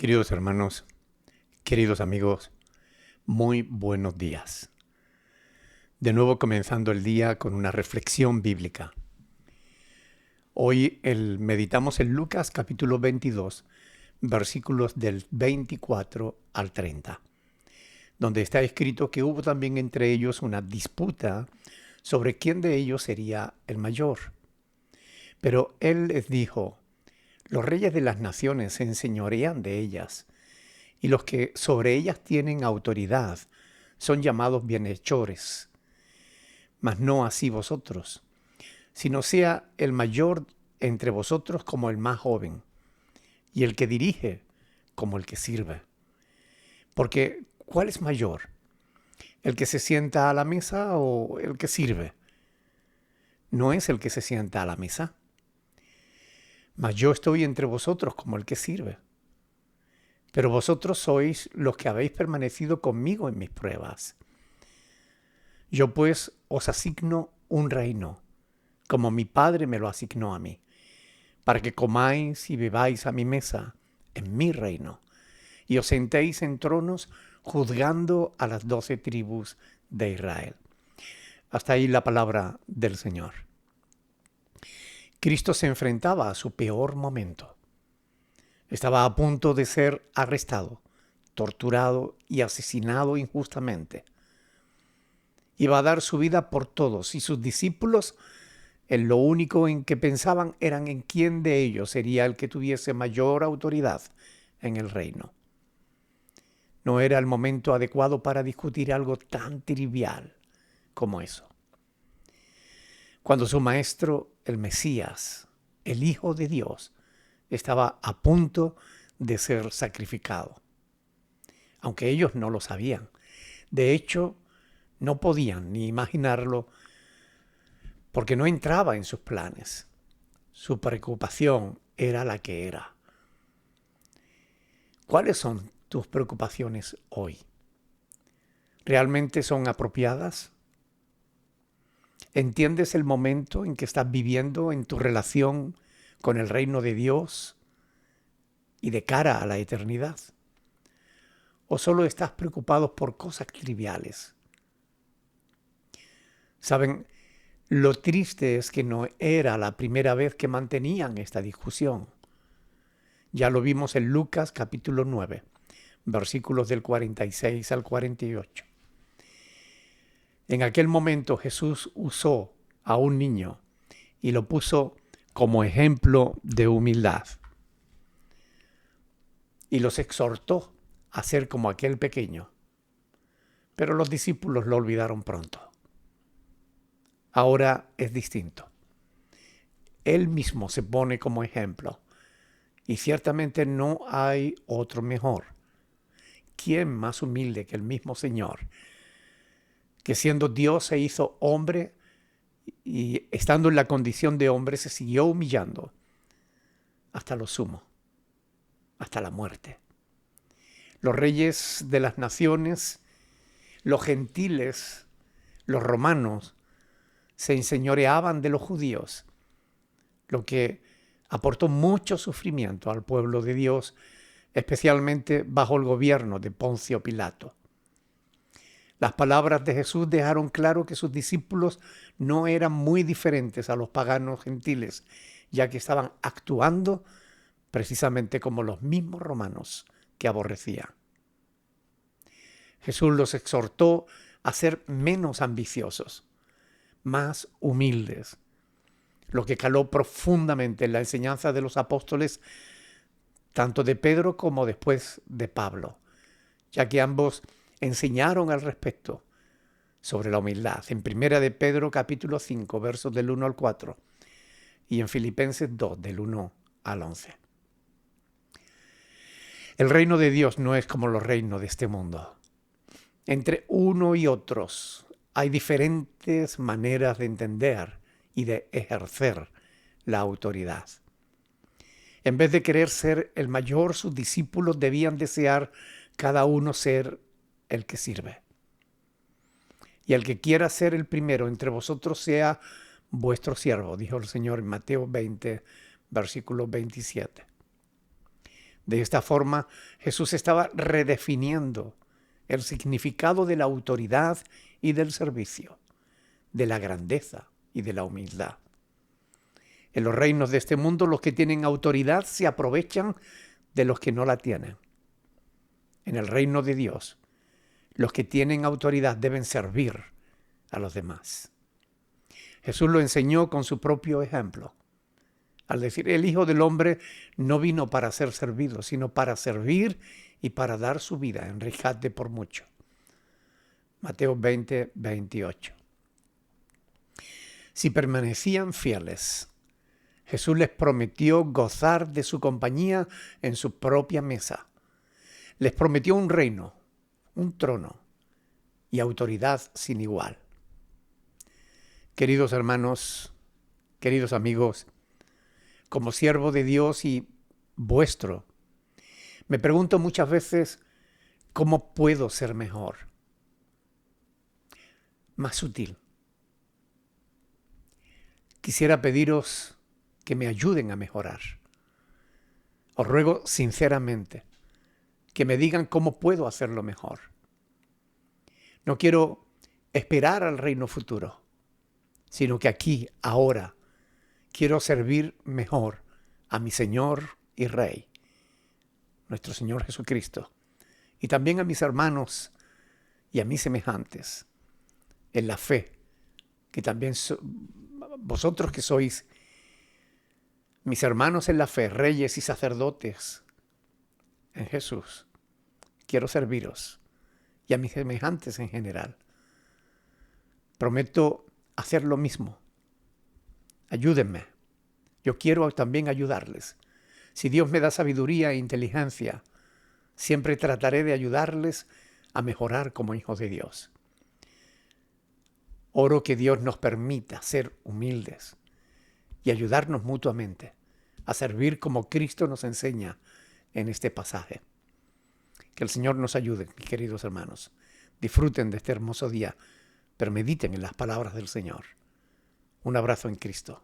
Queridos hermanos, queridos amigos, muy buenos días. De nuevo comenzando el día con una reflexión bíblica. Hoy meditamos en Lucas capítulo 22, versículos del 24 al 30, donde está escrito que hubo también entre ellos una disputa sobre quién de ellos sería el mayor. Pero él les dijo: los reyes de las naciones se enseñorean de ellas, y los que sobre ellas tienen autoridad son llamados bienhechores. Mas no así vosotros, sino sea el mayor entre vosotros como el más joven, y el que dirige como el que sirve. Porque ¿cuál es mayor? ¿El que se sienta a la mesa o el que sirve? No es el que se sienta a la mesa, mas yo estoy entre vosotros como el que sirve. Pero vosotros sois los que habéis permanecido conmigo en mis pruebas. Yo pues os asigno un reino, como mi Padre me lo asignó a mí, para que comáis y bebáis a mi mesa en mi reino, y os sentéis en tronos juzgando a las 12 tribus de Israel. Hasta ahí la palabra del Señor. Cristo se enfrentaba a su peor momento. Estaba a punto de ser arrestado, torturado y asesinado injustamente. Iba a dar su vida por todos, y sus discípulos en lo único en que pensaban eran en quién de ellos sería el que tuviese mayor autoridad en el reino. No era el momento adecuado para discutir algo tan trivial como eso. Cuando su maestro, el Mesías, el Hijo de Dios, estaba a punto de ser sacrificado, aunque ellos no lo sabían. De hecho, no podían ni imaginarlo porque no entraba en sus planes. Su preocupación era la que era. ¿Cuáles son tus preocupaciones hoy? ¿Realmente son apropiadas? ¿Entiendes el momento en que estás viviendo en tu relación con el reino de Dios y de cara a la eternidad? ¿O solo estás preocupado por cosas triviales? ¿Saben? Lo triste es que no era la primera vez que mantenían esta discusión. Ya lo vimos en Lucas capítulo 9, versículos del 46 al 48. En aquel momento Jesús usó a un niño y lo puso como ejemplo de humildad. Y los exhortó a ser como aquel pequeño. Pero los discípulos lo olvidaron pronto. Ahora es distinto. Él mismo se pone como ejemplo. Y ciertamente no hay otro mejor. ¿Quién más humilde que el mismo Señor, que siendo Dios se hizo hombre y estando en la condición de hombre se siguió humillando hasta lo sumo, hasta la muerte? Los reyes de las naciones, los gentiles, los romanos, se enseñoreaban de los judíos, lo que aportó mucho sufrimiento al pueblo de Dios, especialmente bajo el gobierno de Poncio Pilato. Las palabras de Jesús dejaron claro que sus discípulos no eran muy diferentes a los paganos gentiles, ya que estaban actuando precisamente como los mismos romanos que aborrecían. Jesús los exhortó a ser menos ambiciosos, más humildes, lo que caló profundamente en la enseñanza de los apóstoles, tanto de Pedro como después de Pablo, ya que ambos enseñaron al respecto sobre la humildad. En Primera de Pedro capítulo 5, versos del 1 al 4, y en Filipenses 2, del 1 al 11. El reino de Dios no es como los reinos de este mundo. Entre uno y otros hay diferentes maneras de entender y de ejercer la autoridad. En vez de querer ser el mayor, sus discípulos debían desear cada uno ser el que sirve. Y el que quiera ser el primero entre vosotros sea vuestro siervo, dijo el Señor en Mateo 20, versículo 27. De esta forma, Jesús estaba redefiniendo el significado de la autoridad y del servicio, de la grandeza y de la humildad. En los reinos de este mundo, los que tienen autoridad se aprovechan de los que no la tienen. En el reino de Dios, los que tienen autoridad deben servir a los demás. Jesús lo enseñó con su propio ejemplo, al decir: el Hijo del Hombre no vino para ser servido, sino para servir y para dar su vida en rescate por mucho. Mateo 20, 28. Si permanecían fieles, Jesús les prometió gozar de su compañía en su propia mesa. Les prometió un reino, un trono y autoridad sin igual. Queridos hermanos, queridos amigos, como siervo de Dios y vuestro, me pregunto muchas veces: ¿cómo puedo ser mejor? Más útil. Quisiera pediros que me ayuden a mejorar. Os ruego sinceramente que me digan cómo puedo hacerlo mejor. No quiero esperar al reino futuro, sino que aquí, ahora, quiero servir mejor a mi Señor y Rey, nuestro Señor Jesucristo, y también a mis hermanos y a mis semejantes en la fe, que también vosotros que sois mis hermanos en la fe, reyes y sacerdotes en Jesús, quiero serviros, y a mis semejantes en general. Prometo hacer lo mismo. Ayúdenme. Yo quiero también ayudarles. Si Dios me da sabiduría e inteligencia, siempre trataré de ayudarles a mejorar como hijos de Dios. Oro que Dios nos permita ser humildes y ayudarnos mutuamente a servir como Cristo nos enseña en este pasaje. Que el Señor nos ayude, mis queridos hermanos. Disfruten de este hermoso día, pero mediten en las palabras del Señor. Un abrazo en Cristo.